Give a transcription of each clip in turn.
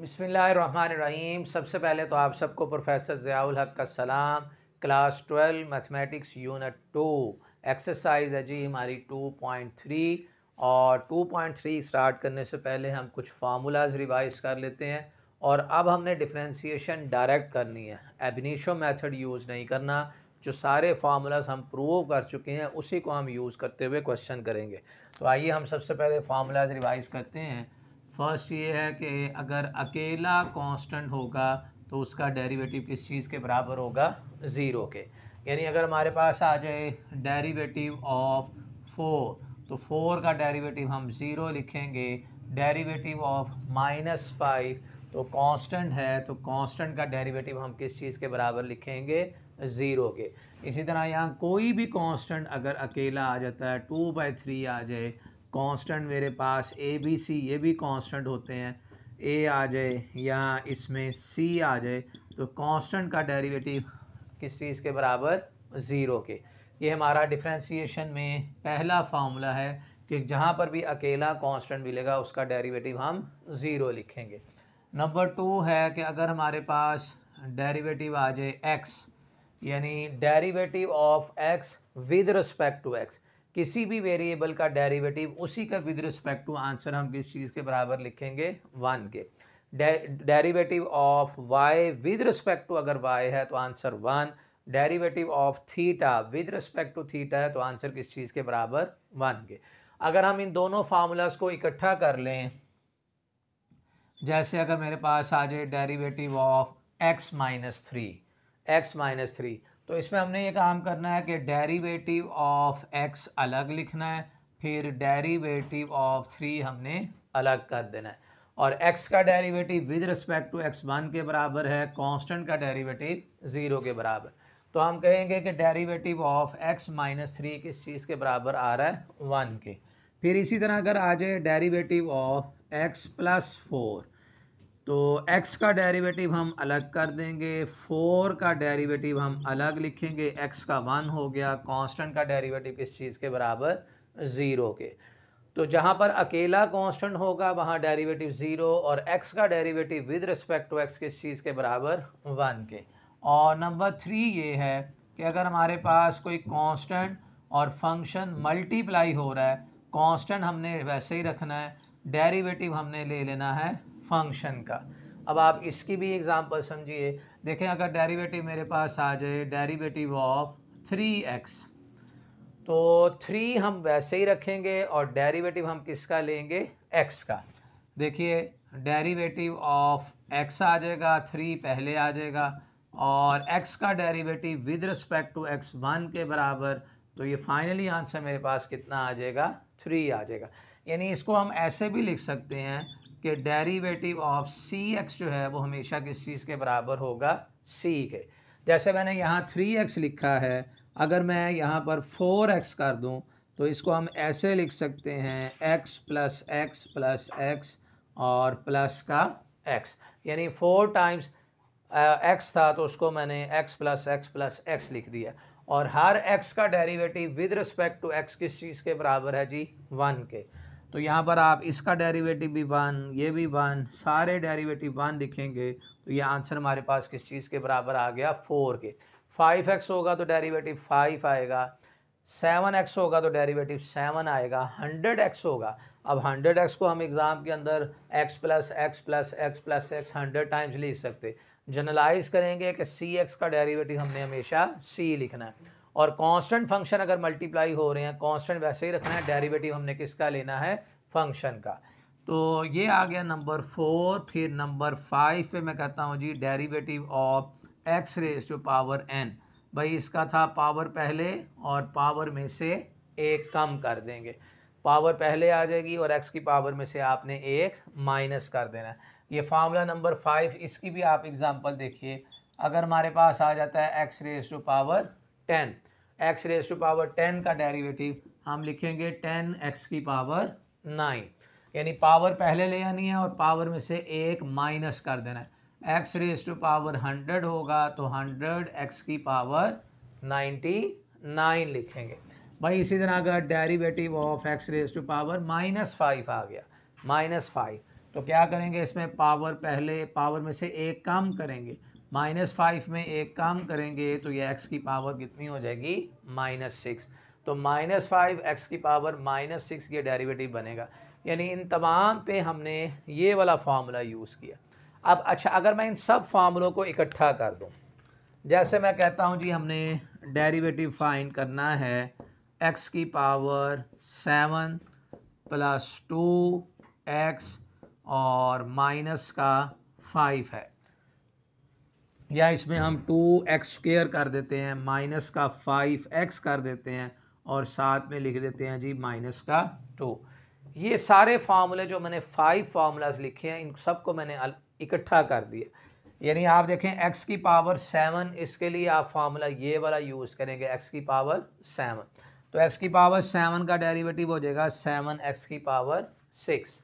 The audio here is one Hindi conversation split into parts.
बिस्मिल्लाहिर्रहमानिर्रहीम। सबसे पहले तो आप सबको प्रोफेसर ज़ियाउल हक का सलाम। क्लास 12 मैथमेटिक्स यूनिट 2 एक्सरसाइज है जी हमारी 2.3। और 2.3 स्टार्ट करने से पहले हम कुछ फार्मूलाज रिवाइज कर लेते हैं। और अब हमने डिफरेंशिएशन डायरेक्ट करनी है, एब इनिशियो मेथड यूज़ नहीं करना। जो सारे फार्मूलाज हम प्रूव कर चुके हैं उसी को हम यूज़ करते हुए क्वेश्चन करेंगे। तो आइए हम सबसे पहले फार्मूलाज रिवाइज करते हैं। फर्स्ट ये है कि अगर अकेला कांस्टेंट होगा तो उसका डेरिवेटिव किस चीज़ के बराबर होगा, ज़ीरो के। यानी अगर हमारे पास आ जाए डेरिवेटिव ऑफ 4 तो 4 का डेरिवेटिव हम ज़ीरो लिखेंगे। डेरिवेटिव ऑफ -5 तो कांस्टेंट है तो कांस्टेंट का डेरिवेटिव हम किस चीज़ के बराबर लिखेंगे, ज़ीरो के। इसी तरह यहाँ कोई भी कांस्टेंट अगर अकेला आ जाता है 2/3 आ जाए, कांस्टेंट मेरे पास ए बी सी ये भी कांस्टेंट होते हैं, ए आ जाए या इसमें सी आ जाए तो कांस्टेंट का डेरिवेटिव किस चीज़ के बराबर, ज़ीरो के। ये हमारा डिफरेंशिएशन में पहला फार्मूला है कि जहाँ पर भी अकेला कांस्टेंट मिलेगा उसका डेरिवेटिव हम ज़ीरो लिखेंगे। नंबर 2 है कि अगर हमारे पास डेरिवेटिव आ जाए एक्स, यानी derivative of X with respect to X, किसी भी वेरिएबल का डेरिवेटिव उसी का विद रिस्पेक्ट टू आंसर हम किस चीज़ के बराबर लिखेंगे, 1 के। Derivative of Y with respect to अगर वाई है तो answer 1। Derivative of theta with respect to theta है तो आंसर किस चीज़ के बराबर, 1 के। अगर हम इन दोनों फार्मूलाज को इकट्ठा कर लें, जैसे अगर मेरे पास आ जाए डेरिवेटिव ऑफ x-3 तो इसमें हमने ये काम करना है कि डेरिवेटिव ऑफ x अलग लिखना है, फिर डेरिवेटिव ऑफ 3 हमने अलग कर देना है। और x का derivative with respect to x 1 के बराबर है, कांस्टेंट का डेरिवेटिव 0 के बराबर। तो हम कहेंगे कि डेरिवेटिव ऑफ x-3 किस चीज़ के बराबर आ रहा है, 1 के। फिर इसी तरह अगर आ जाए डेरिवेटिव ऑफ x + 4 तो x का डेरिवेटिव हम अलग कर देंगे, 4 का डेरिवेटिव हम अलग लिखेंगे, x का 1 हो गया। कांस्टेंट का डेरिवेटिव किस चीज़ के बराबर, 0 के। तो जहाँ पर अकेला कांस्टेंट होगा वहाँ डेरिवेटिव 0 और x का derivative with respect to x किस चीज़ के बराबर, 1 के। और नंबर 3 ये है कि अगर हमारे पास कोई कांस्टेंट और फंक्शन मल्टीप्लाई हो रहा है, कांस्टेंट हमने वैसे ही रखना है, डेरिवेटिव हमने ले लेना है फंक्शन का। अब आप इसकी भी एग्जांपल समझिए। देखें अगर डेरिवेटिव मेरे पास आ जाए डेरिवेटिव ऑफ 3x तो 3 हम वैसे ही रखेंगे और डेरिवेटिव हम किसका लेंगे, x का। देखिए डेरिवेटिव ऑफ x आ जाएगा, 3 पहले आ जाएगा और x का derivative with respect to x 1 के बराबर। तो ये फाइनली आंसर मेरे पास कितना आ जाएगा, 3 आ जाएगा। यानी इसको हम ऐसे भी लिख सकते हैं कि डेरिवेटिव ऑफ cx जो है वो हमेशा किस चीज़ के बराबर होगा, c के। जैसे मैंने यहाँ 3x लिखा है, अगर मैं यहाँ पर 4x कर दूँ तो इसको हम ऐसे लिख सकते हैं x + x + x और प्लस का x, यानी 4 टाइम्स x था तो उसको मैंने x + x + x लिख दिया। और हर x का derivative with respect to x किस चीज़ के बराबर है जी, 1 के। तो यहाँ पर आप इसका डेरिवेटिव भी 1, ये भी 1, सारे डेरिवेटिव 1 लिखेंगे तो ये आंसर हमारे पास किस चीज़ के बराबर आ गया, 4 के। 5x होगा तो डेरिवेटिव 5 आएगा, 7x होगा तो डेरिवेटिव 7 आएगा, 100x होगा। अब 100x को हम एग्ज़ाम के अंदर x + x + x + x 100 times लिख सकते। जनरलाइज करेंगे कि cx का डेरिवेटिव हमने हमेशा c लिखना है। और कांस्टेंट फंक्शन अगर मल्टीप्लाई हो रहे हैं, कांस्टेंट वैसे ही रखना है, डेरिवेटिव हमने किसका लेना है, फंक्शन का। तो ये आ गया नंबर 4। फिर नंबर 5 पे मैं कहता हूँ जी डेरिवेटिव ऑफ x⁴n। भाई इसका था पावर पहले और पावर में से एक कम कर देंगे, पावर पहले आ जाएगी और x की पावर में से आपने एक माइनस कर देना है। ये फार्मूला नंबर 5, इसकी भी आप एग्जांपल देखिए। अगर हमारे पास आ जाता है x⁻10, x⁻10 का डेरिवेटिव हम लिखेंगे 10x⁻9, यानी पावर पहले ले आनी है और पावर में से एक माइनस कर देना है। x⁻100 होगा तो 100x⁻99 लिखेंगे। भाई इसी तरह अगर डेरिवेटिव ऑफ x⁻−5 आ गया, -5, तो क्या करेंगे, इसमें पावर पहले पावर में से एक कम करेंगे, -5 में एक कम करेंगे तो ये x की पावर कितनी हो जाएगी, -6। तो -5 x की पावर -6 ये डेरिवेटिव बनेगा। यानी इन तमाम पे हमने ये वाला फार्मूला यूज़ किया। अब अच्छा, अगर मैं इन सब फार्मूलों को इकट्ठा कर दूँ, जैसे मैं कहता हूँ जी हमने डेरिवेटिव फाइंड करना है x की पावर 7 + 2x और माइनस का 5 है, या इसमें हम 2x² कर देते हैं, माइनस का 5x कर देते हैं और साथ में लिख देते हैं जी माइनस का 2। ये सारे फार्मूले जो मैंने 5 फार्मूलाज लिखे हैं, इन सबको मैंने इकट्ठा कर दिया। यानी आप देखें x की पावर 7, इसके लिए आप फार्मूला ये वाला यूज़ करेंगे, x की पावर 7। तो x की पावर 7 का डेरिवेटिव हो जाएगा 7x की पावर 6।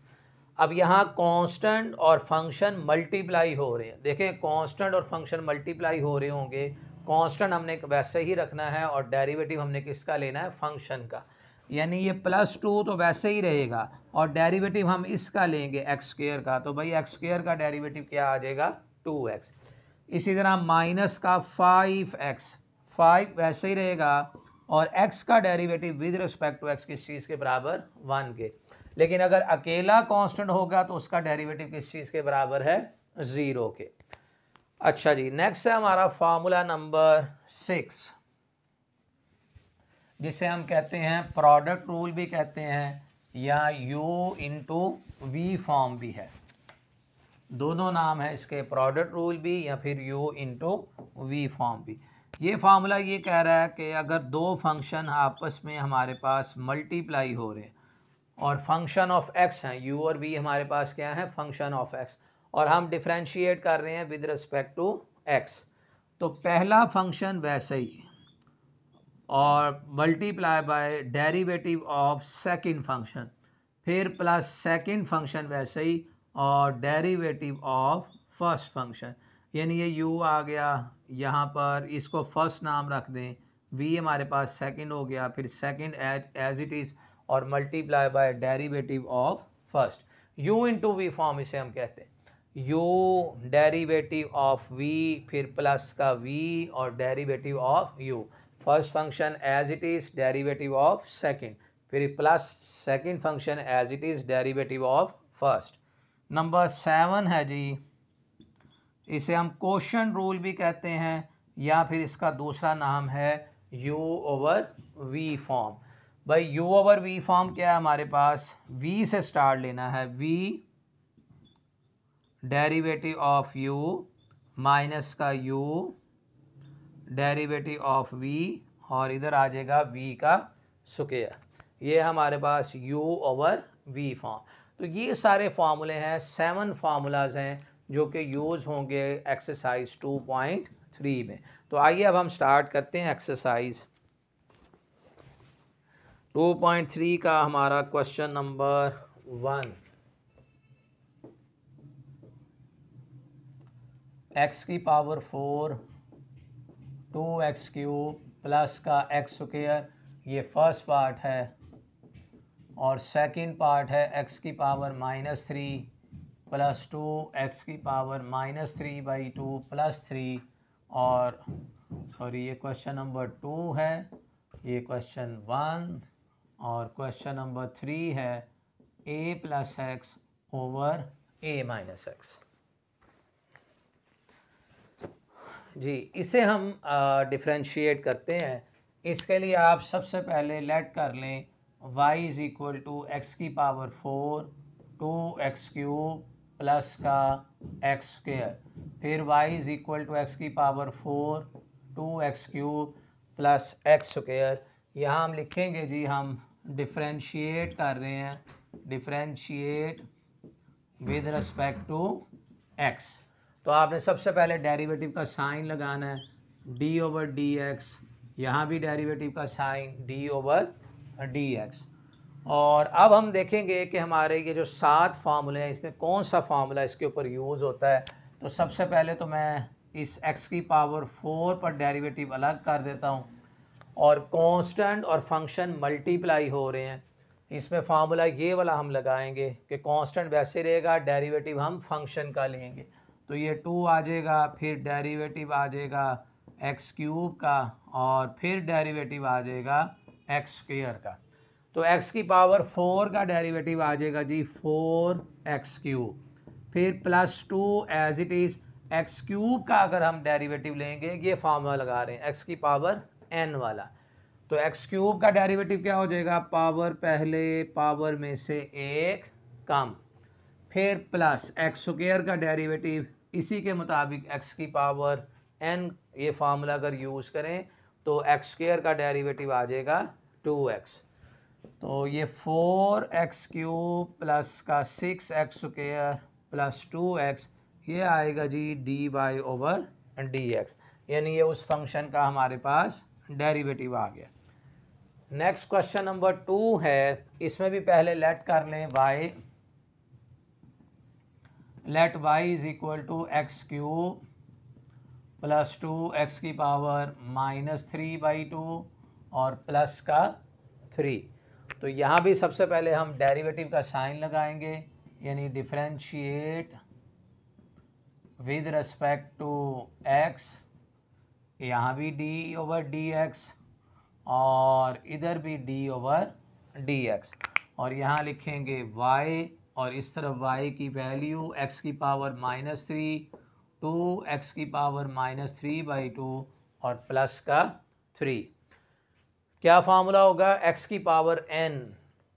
अब यहाँ कांस्टेंट और फंक्शन मल्टीप्लाई हो रहे हैं। देखें, कांस्टेंट और फंक्शन मल्टीप्लाई हो रहे होंगे, कांस्टेंट हमने वैसे ही रखना है और डेरिवेटिव हमने किसका लेना है, फंक्शन का। यानी ये +2 तो वैसे ही रहेगा और डेरिवेटिव हम इसका लेंगे x² का, तो भाई x² का डेरिवेटिव क्या आ जाएगा, 2x। इसी तरह माइनस का 5x, 5 वैसे ही रहेगा और x का derivative with respect to x किस चीज़ के बराबर, 1 के। लेकिन अगर अकेला कांस्टेंट होगा तो उसका डेरिवेटिव किस चीज़ के बराबर है, 0 के। अच्छा जी, नेक्स्ट है हमारा फार्मूला नंबर 6, जिसे हम कहते हैं प्रोडक्ट रूल भी कहते हैं या U/V फॉर्म भी है। दोनों नाम है इसके, प्रोडक्ट रूल भी या फिर U/V फॉर्म भी। ये फार्मूला ये कह रहा है कि अगर दो फंक्शन आपस में हमारे पास मल्टीप्लाई हो रहे हैं और फंक्शन ऑफ x हैं, u और v हमारे पास क्या है, फंक्शन ऑफ x, और हम डिफ्रेंशिएट कर रहे हैं विद रिस्पेक्ट टू x, तो पहला फंक्शन वैसे ही और multiply by derivative of second function, फिर प्लस सेकंड फंक्शन वैसे ही और डेरिवेटिव ऑफ फर्स्ट फंक्शन। यानी ये u आ गया यहाँ पर, इसको फर्स्ट नाम रख दें, v हमारे पास सेकंड हो गया, फिर सेकंड एज इट इज़ और multiply by derivative of first. U/V form इसे हम कहते हैं, u डेरिवेटिव ऑफ v, फिर प्लस का v और derivative of u, first function as it is derivative of second, फिर plus second function as it is derivative of first. Number 7 है जी, इसे हम क्वोशंट रूल भी कहते हैं या फिर इसका दूसरा नाम है U/V फॉर्म। भाई U/V फॉर्म क्या है हमारे पास, v से स्टार्ट लेना है, v derivative of u minus का u डेरिवेटिव ऑफ v और इधर आ जाएगा v का स्क्वायर। ये हमारे पास U/V फॉर्म। तो ये सारे फार्मूले हैं, 7 फार्मूलाज हैं जो कि यूज़ होंगे एक्सरसाइज 2.3 में। तो आइए अब हम स्टार्ट करते हैं एक्सरसाइज 2.3 का हमारा क्वेश्चन नंबर 1। x की पावर 4 2x³ प्लस का x², ये फर्स्ट पार्ट है, और सेकंड पार्ट है x की पावर -3 प्लस 2 x की पावर -3/2 प्लस 3, और सॉरी ये क्वेश्चन नंबर 2 है, ये क्वेश्चन 1, और क्वेश्चन नंबर 3 है a + x over a - x। जी, इसे हम डिफ्रेंशिएट करते हैं। इसके लिए आप सबसे पहले लेट कर लें y = x की पावर 4 2x³ प्लस का x², फिर y = x की पावर 4 2x³ प्लस x²। यहाँ हम लिखेंगे जी, हम डिफ्रेंशिएट कर रहे हैं, differentiate with respect to x। तो आपने सबसे पहले डेरिवेटिव का साइन लगाना है, d/dx, यहाँ भी डेरिवेटिव का साइन d/dx। और अब हम देखेंगे कि हमारे ये जो 7 फार्मूले हैं, इसमें कौन सा फार्मूला इसके ऊपर यूज़ होता है। तो सबसे पहले तो मैं इस x की पावर 4 पर डेरिवेटिव अलग कर देता हूँ, और कांस्टेंट और फंक्शन मल्टीप्लाई हो रहे हैं, इसमें फार्मूला ये वाला हम लगाएंगे कि कांस्टेंट वैसे रहेगा, डेरिवेटिव हम फंक्शन का लेंगे। तो ये 2 आ जाएगा, फिर डेरिवेटिव आ जाएगा एक्स क्यूब का, और फिर डेरिवेटिव आ जाएगा एक्स स्क्वायर का। तो एक्स की पावर 4 का डेरिवेटिव आ जाएगा जी 4x क्यूब, फिर +2 as it is x cube का अगर हम डेरिवेटिव लेंगे, ये फार्मूला लगा रहे हैं एक्स की पावर n वाला। तो एक्स क्यूब का डेरिवेटिव क्या हो जाएगा, पावर पहले पावर में से एक कम, फिर प्लस एक्स स्क्वायर का डेरिवेटिव इसी के मुताबिक एक्स की पावर n, ये फार्मूला अगर यूज़ करें तो एक्स स्क्वायर का डेरिवेटिव आ जाएगा 2x। तो ये 4x क्यूब प्लस का 6x स्क्वायर प्लस 2x, ये आएगा जी dy/dx, यानी ये उस फंक्शन का हमारे पास डेरिवेटिव आ गया। नेक्स्ट क्वेश्चन नंबर 2 है, इसमें भी पहले लेट कर लें y, let y is equal to x cube plus 2x की पावर -3/2 और प्लस का 3। तो यहाँ भी सबसे पहले हम डेरिवेटिव का साइन लगाएंगे, यानी differentiate with respect to x, यहाँ भी d/dx और इधर भी d/dx, और यहाँ लिखेंगे y, और इस तरफ y की वैल्यू x की पावर -3, 2x की पावर -3/2 और प्लस का 3। क्या फार्मूला होगा, x की पावर n,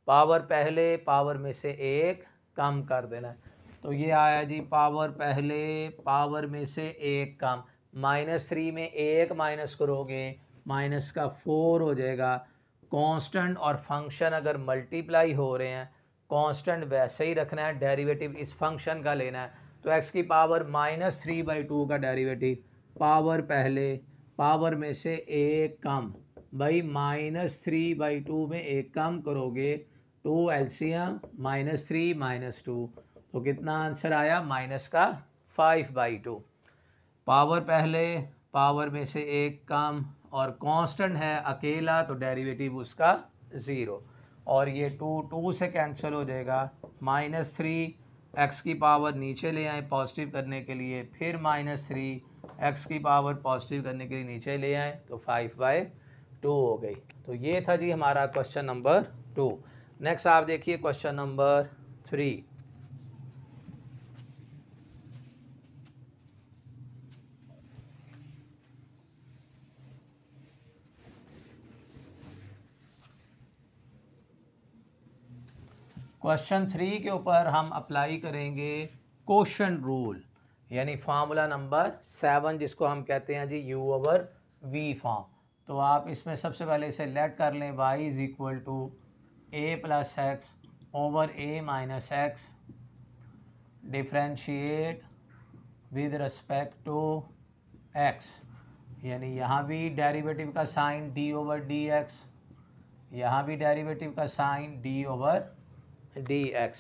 पावर पहले पावर में से एक कम कर देना है। तो ये आया जी पावर पहले पावर में से एक कम, -3 में एक माइनस करोगे माइनस का 4 हो जाएगा। कांस्टेंट और फंक्शन अगर मल्टीप्लाई हो रहे हैं, कांस्टेंट वैसे ही रखना है, डेरिवेटिव इस फंक्शन का लेना है। तो x की पावर -3/2 का डेरिवेटिव पावर पहले पावर में से एक कम, भाई -3/2 में एक कम करोगे 2 एलसीएम -3 -2, तो कितना आंसर आया, -5/2। पावर पहले पावर में से एक कम और कांस्टेंट है अकेला, तो डेरिवेटिव उसका 0, और ये 2 से कैंसिल हो जाएगा। -3 x की पावर नीचे ले आए पॉजिटिव करने के लिए, फिर -3 x की पावर पॉजिटिव करने के लिए नीचे ले आए, तो 5/2 हो गई। तो ये था जी हमारा क्वेश्चन नंबर 2। नेक्स्ट आप देखिए क्वेश्चन नंबर 3। क्वेश्चन 3 के ऊपर हम अप्लाई करेंगे क्वोशंट रूल, यानी फार्मूला नंबर 7, जिसको हम कहते हैं जी u/v फॉर्म। तो आप इसमें सबसे पहले इसे लेट कर लें, y is equal to a+x/a-x differentiate with respect to x, यानी यहाँ भी डेरिवेटिव का साइन d/dx, यहाँ भी डेरिवेटिव का साइन d/dx,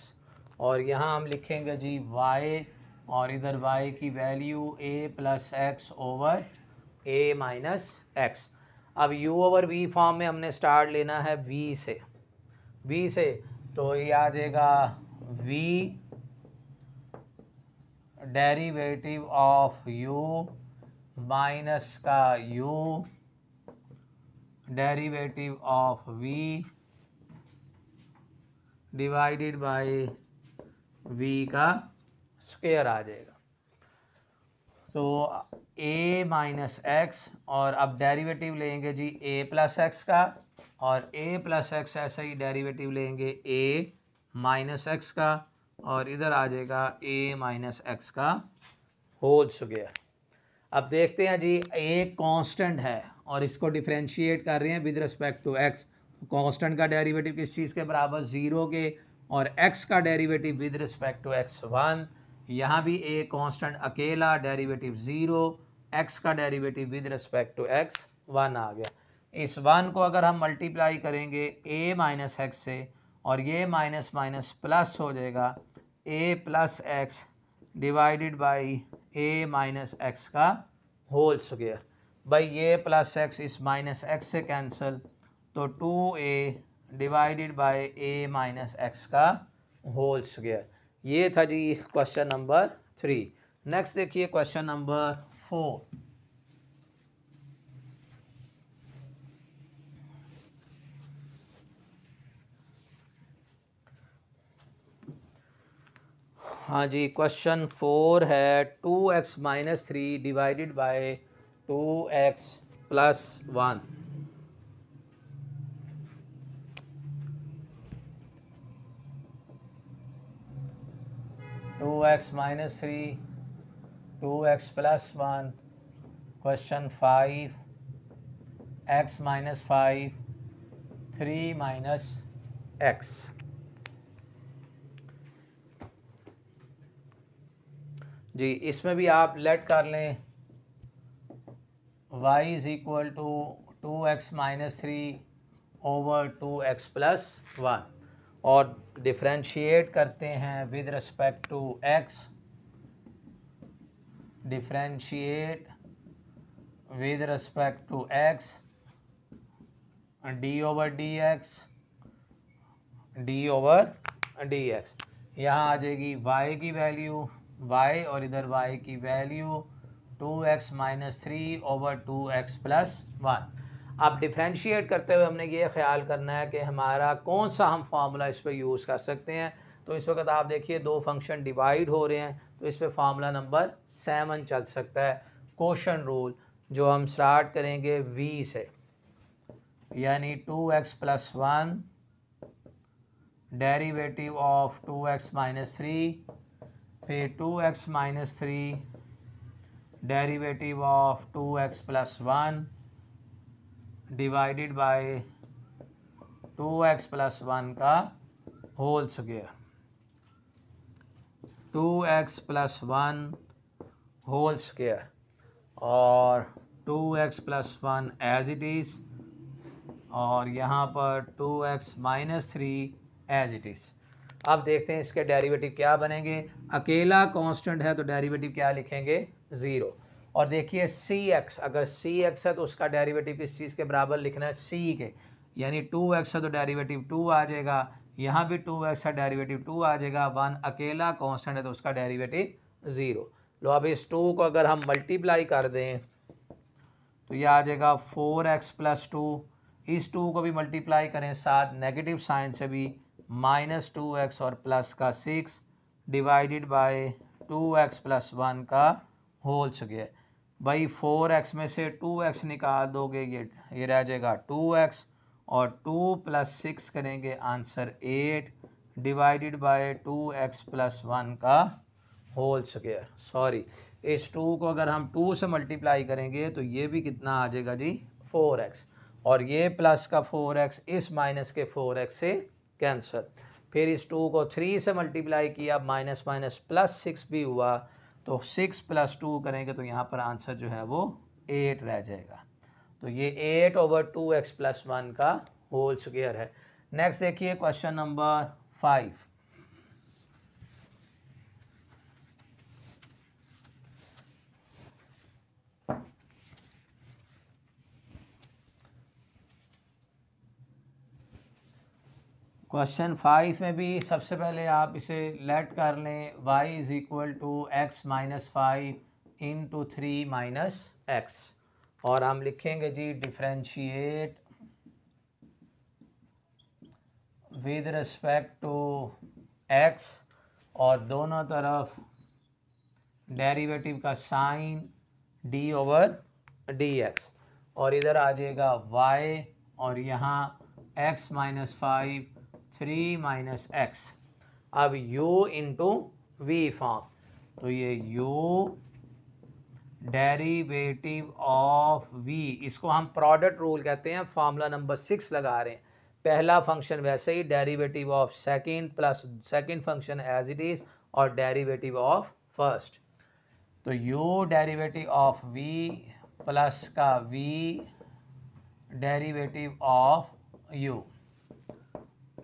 और यहाँ हम लिखेंगे जी y, और इधर y की वैल्यू a+x/a-x। अब u/v फॉर्म में हमने स्टार्ट लेना है v से, तो ये आ जाएगा v derivative of u minus का u derivative of v divided by v का स्क्वायर आ जाएगा। तो a-x, और अब डेरिवेटिव लेंगे जी a+x का, और a+x ऐसा ही डेरिवेटिव लेंगे a-x का, और इधर आ जाएगा a-x का होल स्क्वायर। अब देखते हैं जी, एक कांस्टेंट है और इसको डिफरेंशिएट कर रहे हैं with respect to x। Constant का डेरिवेटिव किस चीज़ के बराबर, 0 के, और x का derivative with respect to x 1। यहाँ भी एक कांस्टेंट अकेला, डेरिवेटिव 0, x का derivative with respect to x 1 आ गया। इस 1 को अगर हम मल्टीप्लाई करेंगे a-x से, और ये माइनस माइनस प्लस हो जाएगा a+x डिवाइडेड बाई a-x का होल स्क्वायर। भाई ये +x इस -x से कैंसिल, तो 2a divided by a minus x का होल स्क्वायर। ये था जी क्वेश्चन नंबर 3। नेक्स्ट देखिए क्वेश्चन नंबर 4। हाँ जी, क्वेश्चन 4 है 2x minus 3 divided by 2x plus 1। 2x minus 3 2x plus 1। Question 5 x minus 5 3 minus x। जी इसमें भी आप लेट कर लें y is equal to 2x minus 3 over 2x plus 1 और डिफ्रेंशिएट करते हैं with respect to x। Differentiate with respect to x d over dx d over dx। यहाँ आ जाएगी y की वैल्यू y और इधर y की value 2x minus 3 over 2x plus 1। अब डिफ्रेंशिएट करते हुए हमने ये ख्याल करना है कि हमारा कौन सा हम फार्मूला इस पर यूज़ कर सकते हैं। तो इस वक्त आप देखिए दो फंक्शन डिवाइड हो रहे हैं, तो इस पर फार्मूला नंबर 7 चल सकता है, क्वोशंट रूल, जो हम स्टार्ट करेंगे v से, यानी 2x plus 1 derivative of 2x minus 3, फिर 2x minus 3 derivative of 2x plus 1 divided by 2x plus 1 का whole square. 2x plus 1 whole square और 2x plus 1 as it is, और यहाँ पर 2x minus 3 as it is. अब देखते हैं इसके डेरिवेटिव क्या बनेंगे। अकेला कांस्टेंट है तो डेरिवेटिव क्या लिखेंगे, 0। और देखिए cx, अगर cx है तो उसका डेरिवेटिव किस चीज़ के बराबर लिखना है, c के, यानी 2x है तो डेरिवेटिव 2 आ जाएगा, यहाँ भी 2x है डेरिवेटिव 2 आ जाएगा। 1 अकेला कांस्टेंट है तो उसका डेरिवेटिव 0। लो अब इस 2 को अगर हम मल्टीप्लाई कर दें तो ये आ जाएगा 4x प्लस 2। इस 2 को भी मल्टीप्लाई करें साथ नेगेटिव साइन से भी, माइनस 2x और प्लस का 6 डिवाइडेड बाय 2x प्लस 1 का होल स्क्वायर। भाई 4x में से 2x निकाल दोगे, ये रह जाएगा 2x, और 2 प्लस 6 करेंगे answer 8 divided by 2x plus 1 का होल स्क्वायर। सॉरी, इस 2 को अगर हम 2 से मल्टीप्लाई करेंगे तो ये भी कितना आ जाएगा जी, 4x, और ये प्लस का 4x इस माइनस के 4x से कैंसर। फिर इस 2 को 3 से मल्टीप्लाई किया, माइनस माइनस प्लस 6 भी हुआ, तो 6 प्लस 2 करेंगे तो यहाँ पर आंसर जो है वो 8 रह जाएगा। तो ये 8 ओवर 2x प्लस 1 का होल स्क्वायर है। नेक्स्ट देखिए क्वेश्चन नंबर 5। क्वेश्चन 5 में भी सबसे पहले आप इसे लेट कर लें, y is equal to x minus 5 into 3 minus x, और हम लिखेंगे जी differentiate with respect to x, और दोनों तरफ डेरिवेटिव का साइन d ओवर dx, और इधर आ जाएगा y, और यहाँ x माइनस 5 3 माइनस एक्स। अब u इंटू वी फॉर्म, तो ये u डेरिवेटिव ऑफ v, इसको हम प्रोडक्ट रूल कहते हैं, फार्मूला नंबर 6 लगा रहे हैं। पहला फंक्शन वैसे ही derivative of second plus second function as it is, और डेरिवेटिव ऑफ फर्स्ट। तो u derivative of v plus का v derivative of u,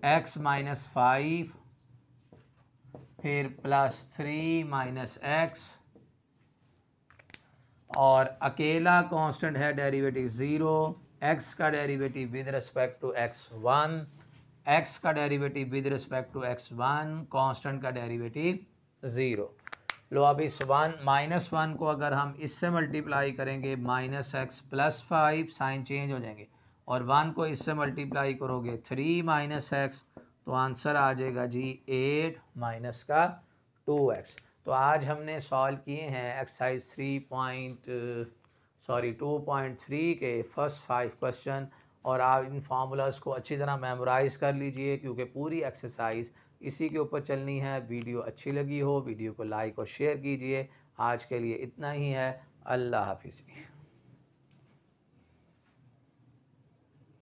x minus 5 फिर प्लस 3 माइनस एक्स, और अकेला कांस्टेंट है डेरिवेटिव 0, x का derivative with respect to x 1, x का derivative with respect to x1, constant का डेरिवेटिव 0। लो अब इस -1 को अगर हम इससे मल्टीप्लाई करेंगे -x+5, साइन चेंज हो जाएंगे, और 1 को इससे मल्टीप्लाई करोगे 3 - x, तो आंसर आ जाएगा जी 8 माइनस का 2x। तो आज हमने सॉल्व किए हैं एक्सरसाइज 2.3 के फर्स्ट 5 क्वेश्चन, और आप इन फार्मूलाज को अच्छी तरह मेमोराइज कर लीजिए क्योंकि पूरी एक्सरसाइज इसी के ऊपर चलनी है। वीडियो अच्छी लगी हो वीडियो को लाइक और शेयर कीजिए। आज के लिए इतना ही है। अल्लाह हाफिज़।